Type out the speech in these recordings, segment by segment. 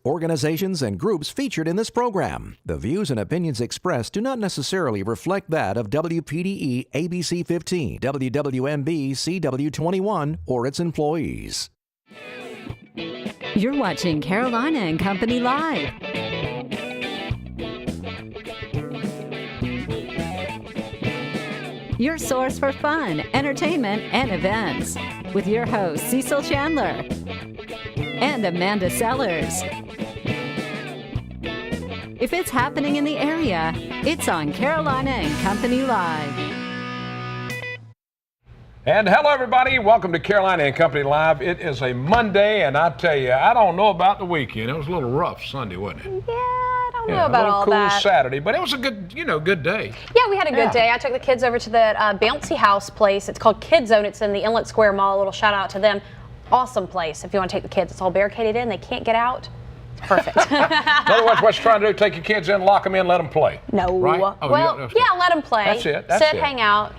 Organizations, and groups featured in this program. The views and opinions expressed do not necessarily reflect that of WPDE ABC 15, WWMB CW21, or its employees. You're watching Carolina and Company Live. Your source for fun, entertainment, and events. With your hosts, Cecil Chandler and Amanda Sellers. If it's happening in the area, it's on Carolina and Company Live. And hello, everybody. Welcome to Carolina and Company Live. It is a Monday, and I tell you, I don't know about the weekend. It was a little rough Sunday, wasn't it? Yeah, I don't know about all cool that. Cool Saturday, but it was a good, good day. Yeah, we had a good day. I took the kids over to the bouncy house place. It's called Kid Zone. It's in the Inlet Square Mall. A little shout out to them. Awesome place. If you want to take the kids, it's all barricaded in. They can't get out. It's perfect. In other words, what you're trying to do, take your kids in, lock them in, let them play. No. Right? Yeah, let them play. That's it. Sit, hang out,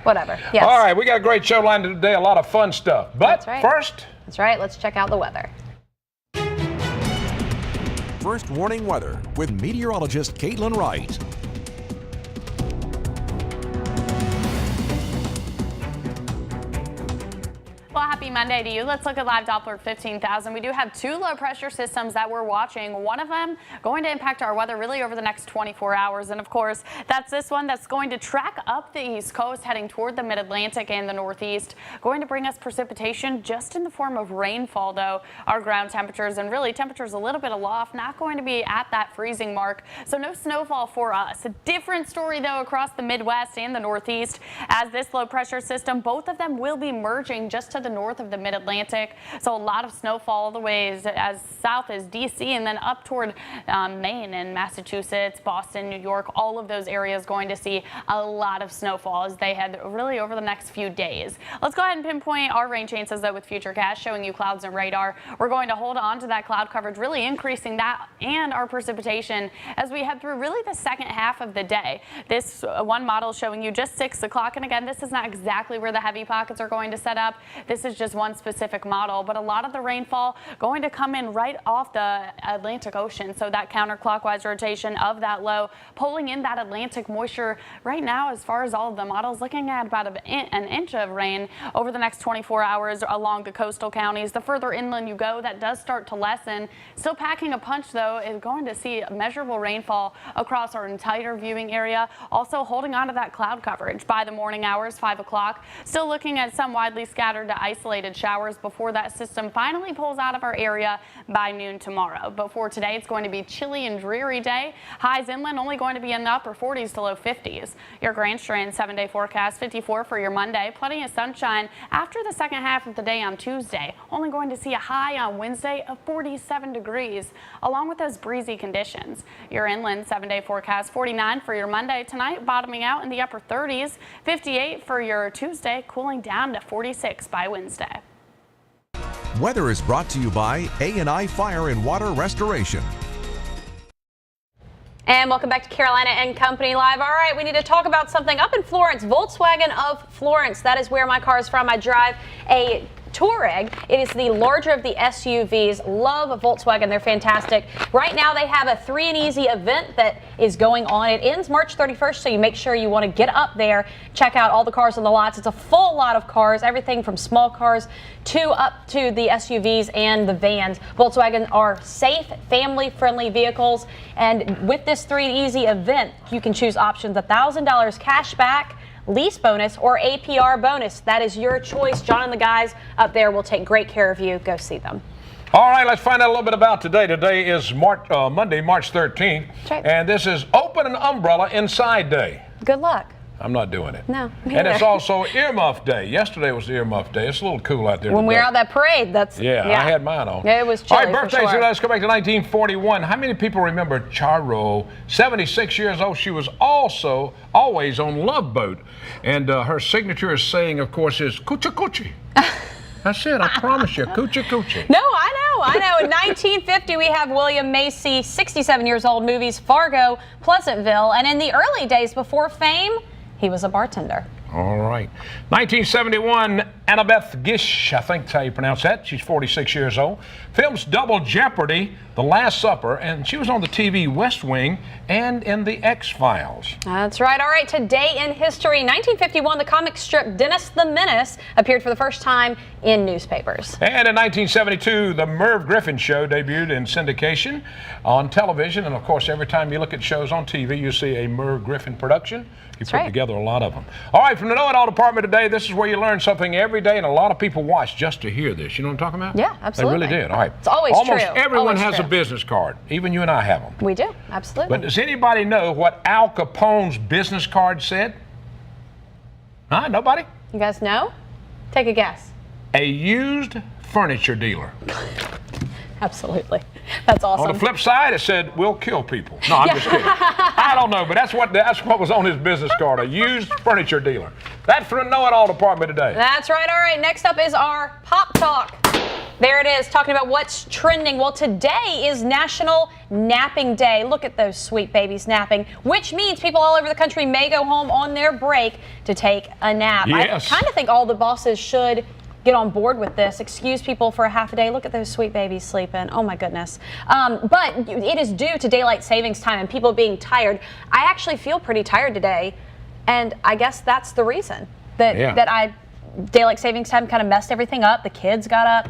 whatever. Yes. All right, we got a great show lined up today, a lot of fun stuff. But first. That's right. Let's check out the weather. First warning weather with meteorologist Caitlin Wright. Well, happy Monday to you. Let's look at live Doppler 15,000. We do have two low pressure systems that we're watching. One of them going to impact our weather really over the next 24 hours. And of course, that's this one that's going to track up the East Coast, heading toward the mid-Atlantic and the Northeast. Going to bring us precipitation just in the form of rainfall, though. Our ground temperatures and really temperatures a little bit aloft, not going to be at that freezing mark. So no snowfall for us. A different story, though, across the Midwest and the Northeast. As this low pressure system, both of them will be merging just to the north of the mid-Atlantic. So a lot of snowfall all the way as south as D.C. and then up toward Maine and Massachusetts, Boston, New York. All of those areas going to see a lot of snowfall as they head really over the next few days. Let's go ahead and pinpoint our rain chances, though, with Futurecast showing you clouds and radar. We're going to hold on to that cloud coverage, really increasing that and our precipitation as we head through really the second half of the day. This one model showing you just 6 o'clock. And again, this is not exactly where the heavy pockets are going to set up. This is just one specific model, but a lot of the rainfall going to come in right off the Atlantic Ocean. So that counterclockwise rotation of that low pulling in that Atlantic moisture right now, as far as all of the models, looking at about an inch of rain over the next 24 hours along the coastal counties. The further inland you go, that does start to lessen. Still packing a punch, though, is going to see measurable rainfall across our entire viewing area. Also holding on to that cloud coverage by the morning hours, 5 o'clock. Still looking at some widely scattered to isolated showers before that system finally pulls out of our area by noon tomorrow. But for today, it's going to be chilly and dreary day. Highs inland only going to be in the upper 40s to low 50s. Your Grand Strand 7-day forecast, 54 for your Monday. Plenty of sunshine after the second half of the day on Tuesday. Only going to see a high on Wednesday of 47 degrees, along with those breezy conditions. Your inland 7-day forecast, 49 for your Monday tonight, bottoming out in the upper 30s. 58 for your Tuesday, cooling down to 46 by Wednesday. Weather is brought to you by A&I Fire and Water Restoration. And welcome back to Carolina and Company Live. All right, we need to talk about something up in Florence. Volkswagen of Florence. That is where my car is from. I drive a Touareg. It is the larger of the SUVs. Love Volkswagen. They're fantastic. Right now they have a 3 and Easy event that is going on. It ends March 31st, so you make sure you want to get up there, check out all the cars on the lots. It's a full lot of cars, everything from small cars to up to the SUVs and the vans. Volkswagen are safe, family-friendly vehicles, and with this 3 and Easy event, you can choose options $1,000 cash back, lease bonus, or APR bonus. That is your choice. John and the guys up there will take great care of you. Go see them. All right, let's find out a little bit about today. Today is Monday, March 13th, right. And this is Open an Umbrella Inside Day. Good luck. I'm not doing it. No, me And it's either. also Earmuff Day. Yesterday was the Earmuff Day. It's a little cool out there When we today. were out that parade, that's Yeah, I had mine on. Yeah, it was All chilly right, birthdays. for sure. Let's go back to 1941. How many people remember Charo? 76 years old. She was also always on Love Boat. And her signature is saying, of course, is Coochie Coochie. That's it. I promise you. Coochie Coochie. No, I know. In 1950, we have William Macy, 67 years old, movies Fargo, Pleasantville. And in the early days before fame, he was a bartender. All right. 1971, Annabeth Gish, I think that's how you pronounce that. She's 46 years old. Films Double Jeopardy, The Last Supper, and she was on the TV West Wing and in The X-Files. That's right. All right, today in history, 1951, the comic strip Dennis the Menace appeared for the first time in newspapers. And in 1972, The Merv Griffin Show debuted in syndication on television. And of course, every time you look at shows on TV, you see a Merv Griffin production. You put together a lot of them. All right, from the Know It All department today, this is where you learn something every day, and a lot of people watch just to hear this. You know what I'm talking about? Yeah, absolutely. They really did. All right. It's always true. Almost everyone Always has true. a business card. Even you and I have them. We do, absolutely. But does anybody know what Al Capone's business card said? Huh? Nobody? You guys know? Take a guess. A used furniture dealer. Absolutely. That's awesome. On the flip side, it said, "We'll kill people." No, I'm just kidding. I don't know, but that's what was on his business card, a used furniture dealer. That's from the Know It All department today. That's right. All right, next up is our Pop Talk. There it is, talking about what's trending. Well, today is National Napping Day. Look at those sweet babies napping, which means people all over the country may go home on their break to take a nap. Yes. I kind of think all the bosses should get on board with this. Excuse people for a half a day. Look at those sweet babies sleeping. Oh my goodness. But it is due to daylight savings time and people being tired. I actually feel pretty tired today, and I guess that's the reason that daylight savings time kind of messed everything up. The kids got up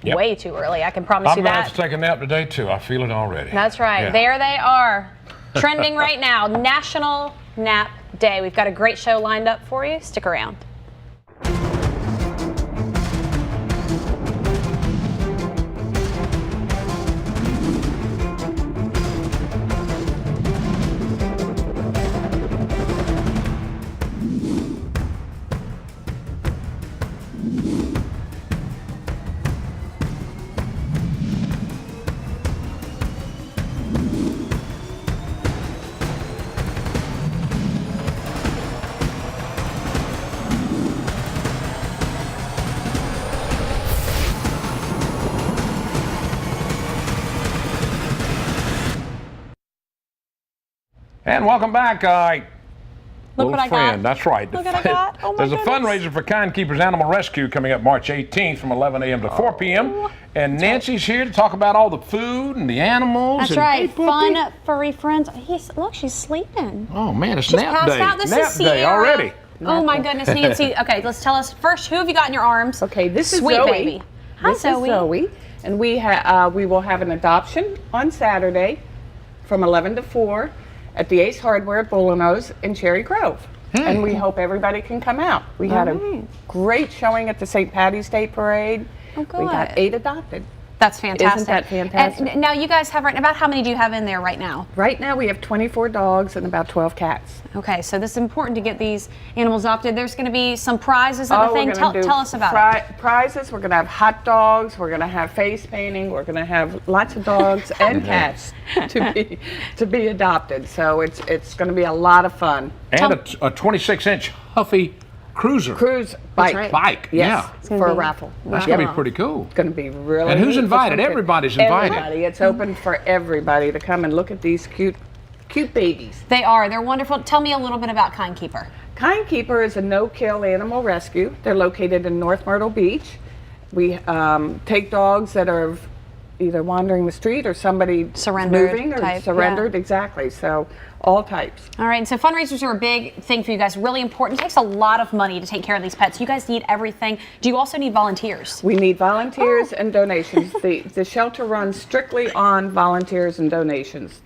way too early. I can promise you I'm that. going to have to take a nap today too. I feel it already. That's right. Yeah. There they are, trending right now. National Nap Day. We've got a great show lined up for you. Stick around. And welcome back. Look little what I friend. got. That's right. Look what I got. Oh my There's a goodness. fundraiser for Kind Keepers Animal Rescue coming up March 18th from 11 a.m. to 4 p.m. And Nancy's here to talk about all the food and the animals. That's and, right. Hey, puppy. Fun, furry friends. Look, she's sleeping. Oh man, it's She's nap passed day. out. This Nap is day Sierra. already. Oh my goodness, Nancy. Okay, let's tell us first, who have you got in your arms? Okay, this is Sweet Zoe. baby. Hi, This is Zoe, and we will have an adoption on Saturday from 11 to 4 at the Ace Hardware at Bullino's in Cherry Grove. And we hope everybody can come out. We had a great showing at the St. Patty's Day Parade. Oh, good. We got 8 adopted. That's fantastic. Isn't that fantastic? And now you guys have about how many do you have in there right now? Right now we have 24 dogs and about 12 cats. Okay, so this is important to get these animals adopted. There's going to be some prizes and the thing. We're gonna Tell us about it. Prizes. We're going to have hot dogs. We're going to have face painting. We're going to have lots of dogs and cats to be adopted. So it's going to be a lot of fun. And a 26-inch Huffy Cruiser. Cruise bike. right. Bike. Yes, Yeah. for a raffle. That's going to be pretty cool. It's going to be really And who's neat. invited? Everybody's invited. Everybody. It's open for everybody to come and look at these cute babies. They are. They're wonderful. Tell me a little bit about Kind Keeper. Kind Keeper is a no-kill animal rescue. They're located in North Myrtle Beach. We take dogs that are either wandering the street or somebody Surrendered moving or type, surrendered. Exactly. So all types. All right, so fundraisers are a big thing for you guys, really important. It takes a lot of money to take care of these pets. You guys need everything. Do you also need volunteers? We need volunteers and donations. The shelter runs strictly on volunteers and donations.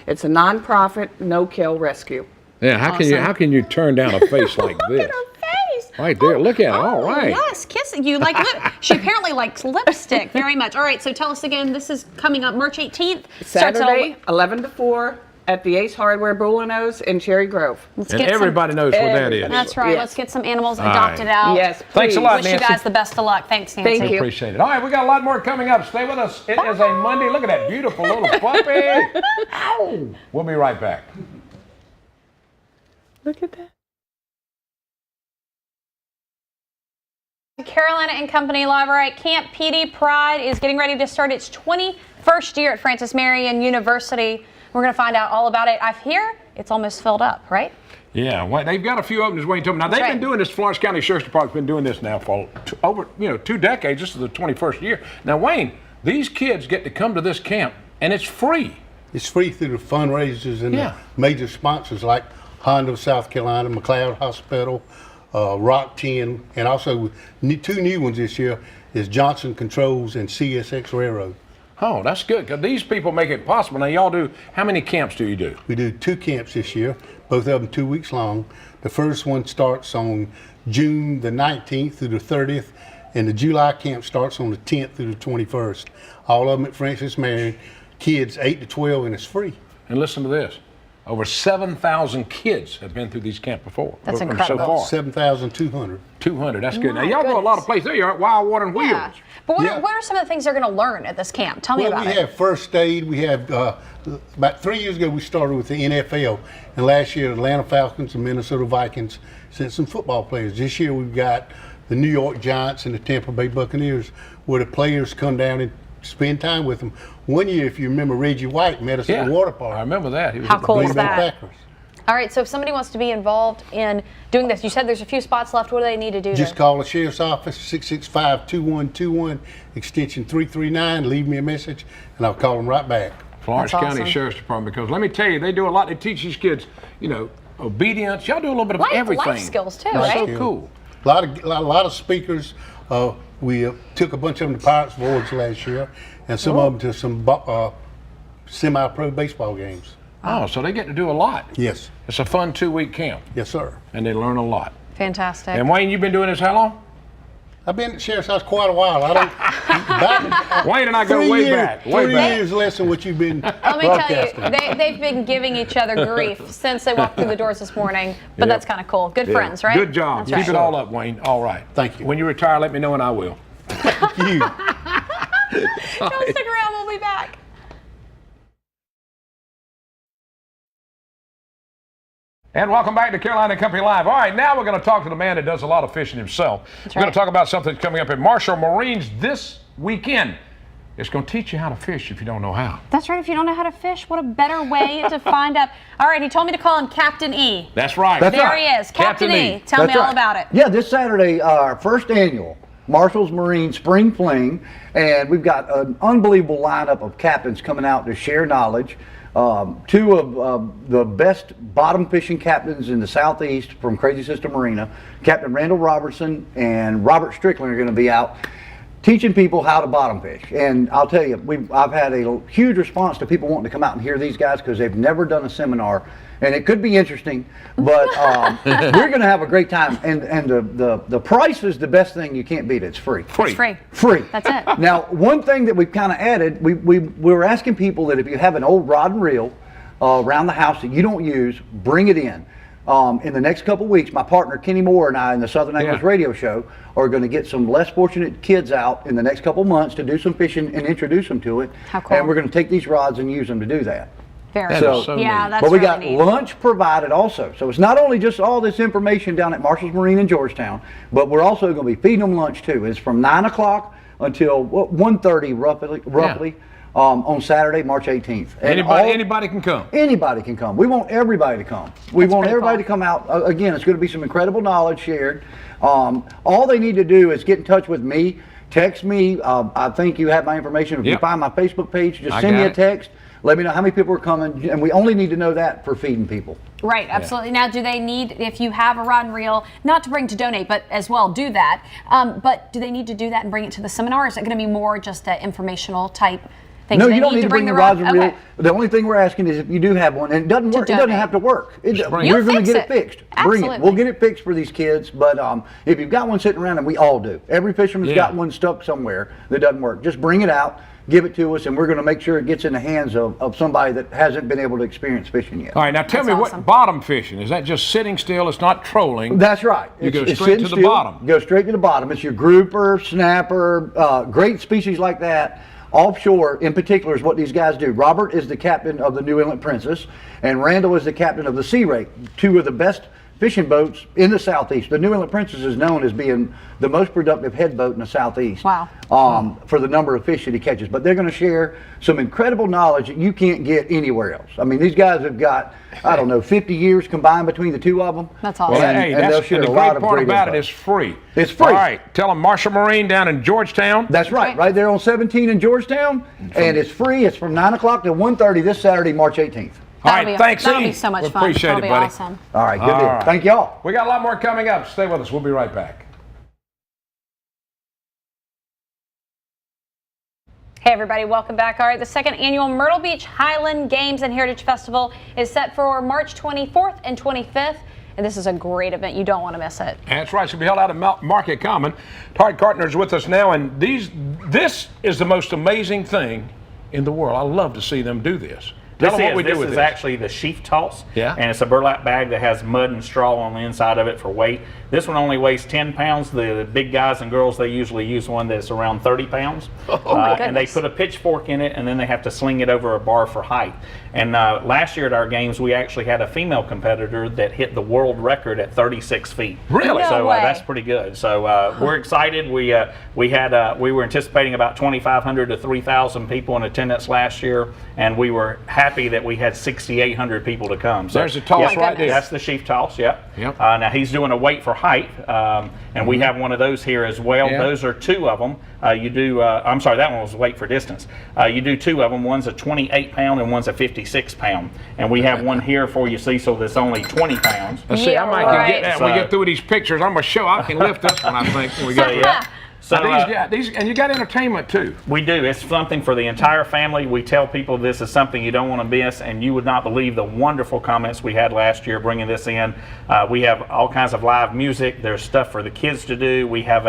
It's a non-profit, no-kill rescue. Yeah, how can you turn down a face like this? Right there, look at it. All right. Yes, kiss it. You like she apparently likes lipstick very much. All right, so tell us again, this is coming up March 18th. Saturday, 11 to 4 at the Ace Hardware Bullino's in Cherry Grove. And everybody knows where that is. That's right. Yes. Let's get some animals adopted out. Yes, Thanks a please. lot, Wish Nancy. you guys the best of luck. Thanks, Nancy. Thank you. Appreciate it. All right, we got a lot more coming up. Stay with us. It is a Monday. Look at that beautiful little puppy. Ow. We'll be right back. Look at that. Carolina and Company Live. All right, Camp PD Pride is getting ready to start its 21st year at Francis Marion University. We're going to find out all about it. I hear it's almost filled up, right? Yeah, well, they've got a few openings. Wayne told me. Now they've been doing this. Florence County Sheriff's Department's been doing this now for over 2 decades. This is the 21st year. Now, Wayne, these kids get to come to this camp, and it's free. It's free through the fundraisers and the major sponsors like Honda of South Carolina, McLeod Hospital, Rock 10, and also 2 new ones this year is Johnson Controls and CSX Railroad. Oh, that's good, because these people make it possible. Now, y'all do, how many camps do you do? We do 2 camps this year, both of them 2 weeks long. The first one starts on June the 19th through the 30th, and the July camp starts on the 10th through the 21st. All of them at Francis Marion, kids 8 to 12, and it's free. And listen to this. Over 7,000 kids have been through these camps before. That's incredible. So far. 7,200. 200, that's good. Now, y'all go a lot of places. There you are at Wild Water and Wheels. Yeah. But what are some of the things they're going to learn at this camp? Tell me about it. We have first aid. We have, about 3 years ago, we started with the NFL. And last year, the Atlanta Falcons and Minnesota Vikings sent some football players. This year, we've got the New York Giants and the Tampa Bay Buccaneers, where the players come down and spend time with them. One year, if you remember, Reggie White met us at the water park. I remember that. He was How at the cool is Green that? Bay Packers. All right, so if somebody wants to be involved in doing this, you said there's a few spots left. What do they need to do? Just call the sheriff's office, 665-2121, extension 339. Leave me a message, and I'll call them right back. Florence County Sheriff's Department, because let me tell you, they do a lot. They teach these kids, obedience. Y'all do a little bit of everything. Life skills too, That's right? so cool. A lot of speakers. We took a bunch of them to Pirates Voyage last year, and some of them to some semi-pro baseball games. Oh, so they get to do a lot. Yes. It's a fun 2-week camp. Yes, sir. And they learn a lot. Fantastic. And Wayne, you've been doing this how long? I've been at the sheriff's house quite a while. Wayne and I go way back. Way 3 back. years less than what you've been Let me tell you, they've been giving each other grief since they walked through the doors this morning, but that's kind of cool. Good friends, right? Good job. That's Keep it all up, Wayne. All right. Thank you. When you retire, let me know and I will. Thank you. Don't stick around. We'll be back. And welcome back to Carolina Company Live. All right, now we're going to talk to the man that does a lot of fishing himself. We're going to talk about something that's coming up at Marshall Marines this weekend. It's going to teach you how to fish if you don't know how. That's right. If you don't know how to fish, what a better way to find out. All right, he told me to call him Captain E. That's right. There he is. Captain E. Tell me all about it. Yeah, this Saturday, our first annual Marshall's Marine Spring Fling, and we've got an unbelievable lineup of captains coming out to share knowledge. 2 of the best bottom fishing captains in the Southeast from Crazy Sister Marina, Captain Randall Robertson and Robert Strickland, are going to be out teaching people how to bottom fish. And I'll tell you, I've had a huge response to people wanting to come out and hear these guys because they've never done a seminar. And it could be interesting, but we're going to have a great time. And the price is the best thing. You can't beat it. It's free. It's free. Free. That's it. Now, one thing that we've kind of added, we were asking people that if you have an old rod and reel around the house that you don't use, bring it in. In the next couple weeks, my partner Kenny Moore and I in the Southern Anglers Radio Show are going to get some less fortunate kids out in the next couple months to do some fishing and introduce them to it. How cool. And we're going to take these rods and use them to do that. Very so, yeah, that's but we really got neat. lunch provided also. So it's not only just all this information down at Marshall's Marine in Georgetown, but we're also going to be feeding them lunch too. It's from 9 o'clock until 1:30 roughly on Saturday, March 18th. And anybody can come. Anybody can come. We want everybody to come. We want everybody to come out. Again, it's going to be some incredible knowledge shared. All they need to do is get in touch with me. Text me. I think you have my information. If you find my Facebook page, just send me a text. Let me know how many people are coming, and we only need to know that for feeding people. Right, absolutely. Now, do they need, if you have a rod and reel, not to bring to donate, but as well do that, but do they need to do that and bring it to the seminar, or is it going to be more just an informational type thing? No, you don't need to bring the rods and reel. The only thing we're asking is if you do have one, and it doesn't work, it doesn't have to work. We're going to get it fixed. Bring it. We'll get it fixed for these kids, but if you've got one sitting around, and we all do, every fisherman's got one stuck somewhere that doesn't work, just bring it out. Give it to us, and we're going to make sure it gets in the hands of somebody that hasn't been able to experience fishing yet. All right, now tell me what bottom fishing is. That just sitting still? It's not trolling. That's right. You go straight to the bottom. Go straight to the bottom. It's your grouper, snapper, great species like that. Offshore, in particular, is what these guys do. Robert is the captain of the New England Princess, and Randall is the captain of the Sea Ray. 2 of the best fishing boats in the Southeast. The New England Princess is known as being the most productive head boat in the Southeast. Wow. For the number of fish that he catches. But they're going to share some incredible knowledge that you can't get anywhere else. I mean, these guys have got, I don't know, 50 years combined between the two of them. That's awesome. Well, And, hey, and they'll that's share the a lot great of part great about info. it is free. It's free. All right, tell them Marshall Marine down in Georgetown. That's right, right there on 17 in Georgetown. And it's free. It's from 9 o'clock to 1:30 this Saturday, March 18th. All right, thanks, That'll E. be so much We fun. appreciate That'll it, be buddy. awesome. All right, good All deal. right. Thank y'all. We got a lot more coming up. Stay with us. We'll be right back. Hey everybody, welcome back. All right, the second annual Myrtle Beach Highland Games and Heritage Festival is set for March 24th and 25th, and this is a great event. You don't want to miss it. That's right. It's going to be held out at Market Common. Todd Cartner's with us now, and this is the most amazing thing in the world. I love to see them do this. Tell them what we do with this is this. actually the sheaf toss. Yeah. And it's a burlap bag that has mud and straw on the inside of it for weight. This one only weighs 10 pounds. The big guys and girls, they usually use one that's around 30 pounds. Oh my And they goodness. put a pitchfork in it, and then they have to sling it over a bar for height. And last year at our games, we actually had a female competitor that hit the world record at 36 feet. Really? So No way. that's pretty good. So we're excited. We were anticipating about 2,500 to 3,000 people in attendance last year, and we were happy that we had 6,800 people to come. So There's the toss yeah, right there. That's the sheaf toss. Yep. Yep. Now he's doing a weight for height, and we have one of those here as well. Yeah. Those are two of them. You do. I'm sorry, that one was weight for distance. You do two of them. One's a 28-pound and one's a 56-pound. And we have one here for you, Cecil, that's only 20 pounds. Let's see, I might right. can get that. When we get through these pictures, I'm going to show. I can lift this one, I think, when we get through. yeah. So and you got entertainment too. we do. It's something for the entire family. We tell people this is something you don't want to miss, and you would not believe the wonderful comments we had last year bringing this in. We have all kinds of live music. There's stuff for the kids to do. We have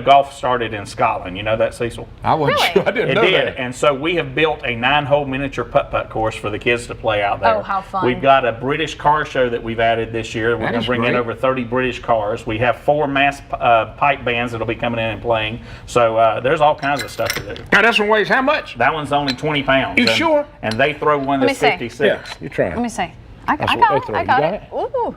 golf started in Scotland. You know that, Cecil? I wasn't sure. I didn't It know did, that. and so we have built a 9-hole miniature putt-putt course for the kids to play out there. Oh, how fun. We've got a British car show that we've added this year. We're That going is to bring in great. over 30 British cars. We have 4 mass pipe bands that'll be coming in and playing. So there's all kinds of stuff to do. Now this one weighs how much? That one's only 20 pounds. You and, sure? And they throw one Let that's me see. 56. You try. Let me see. I That's what got they it. throw. I You got got it. it? Ooh.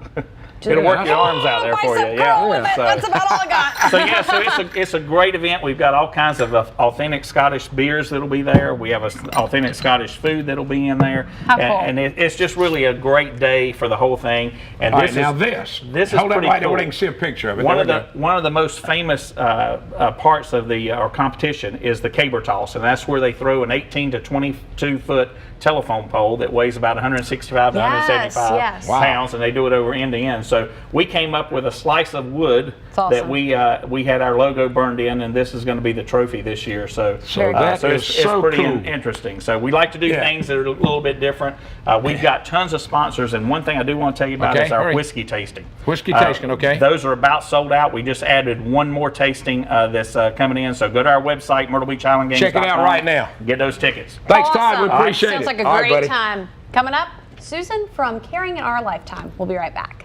It'll work your arms out there for you. Yeah. So- That's about all I got. So yeah, so it's a great event. We've got all kinds of authentic Scottish beers that'll be there. We have authentic Scottish food that'll be in there. How cool. And it's just really a great day for the whole thing. And All this right, now is this is hold pretty it right cool. there They can see a picture of it. One There of we the go. one of the most famous parts of our competition is the caber toss, and that's where they throw an 18 to 22 foot telephone pole that weighs about 165 to Yes, 175 yes. Wow. pounds, and they do it over end to end. So we came up with a slice of wood awesome. that we had our logo burned in, and this is going to be the trophy this year. So that is it's so pretty cool. interesting. So we like to do Yeah. things that are a little bit different. We've got tons of sponsors, and one thing I do want to tell you about Okay, is our hurry. whiskey tasting. Whiskey tasting, okay. Those are about sold out. We just added one more tasting that's coming in. So go to our website, MyrtleBeachIslandGames.com. Check it out right now. Get those tickets. Thanks, Todd. We Awesome. appreciate Sounds it. like a All right, great buddy. time. Coming up, Susan from Caring in Our Lifetime. We'll be right back.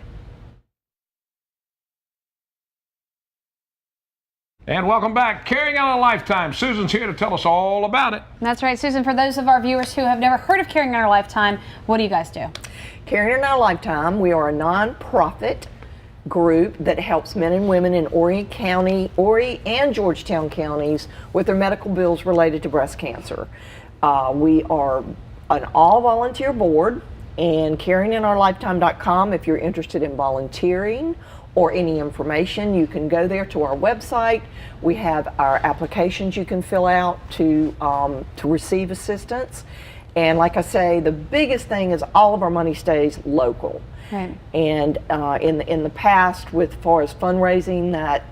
And welcome back. Carrying on a Lifetime. Susan's here to tell us all about it. That's right, Susan. For those of our viewers who have never heard of Caring in Our Lifetime, what do you guys do? Caring in Our Lifetime, we are a non-profit group that helps men and women in Horry and Georgetown counties with their medical bills related to breast cancer. We are an all-volunteer board, and caringinourlifetime.com if you're interested in volunteering or any information, you can go there to our website. We have our applications you can fill out to receive assistance. And like I say, the biggest thing is all of our money stays local. Right. And in the past, with far as fundraising, that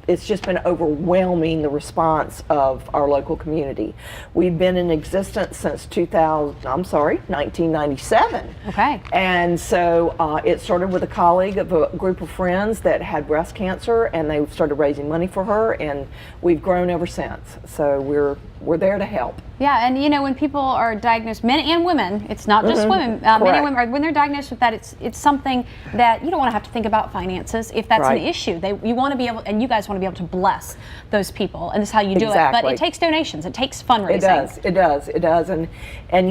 it's just been overwhelming, the response of our local community. We've been in existence since 1997. Okay. And so it started with a colleague of a group of friends that had breast cancer, and they started raising money for her, and we've grown ever since. So we're there to help. Yeah, and you know, when people are diagnosed, men and women, it's not just women, men Correct. and women, when they're diagnosed with that, it's something that you don't want to have to think about finances if that's Right. an issue. You want to be able, and you guys want to be able to bless those people, and this is how you do it. But Exactly. it takes donations, it takes fundraising. It does, and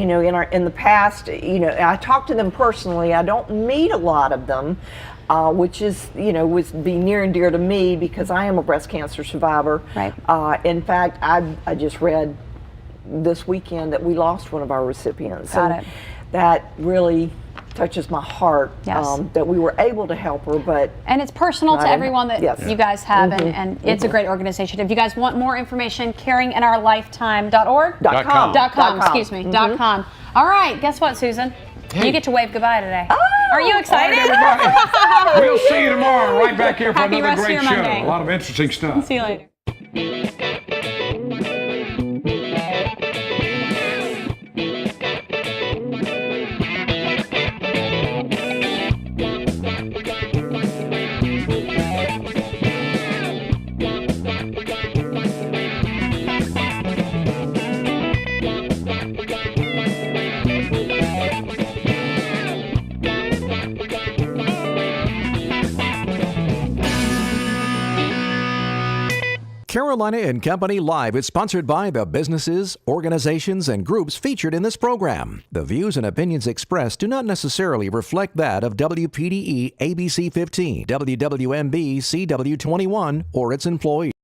you know, in the past, you know, I talk to them personally. I don't meet a lot of them, which is, would be near and dear to me because I am a breast cancer survivor. Right. In fact, I just read this weekend that we lost one of our recipients. Got and it. That really touches my heart, Yes. that we were able to help her, but And it's personal to Not in- everyone that yes. you guys have, and it's a great organization. If you guys want more information, caringinourlifetime.org? .com. .com, excuse me, .com. All right, guess what, Susan? You get to wave goodbye today. Are you excited? Everybody, we'll see you tomorrow right back here for Happy another rest of great your show. Monday. A lot of interesting stuff. See you later. Carolina and Company Live is sponsored by the businesses, organizations, and groups featured in this program. The views and opinions expressed do not necessarily reflect that of WPDE ABC 15, WWMB CW 21, or its employees.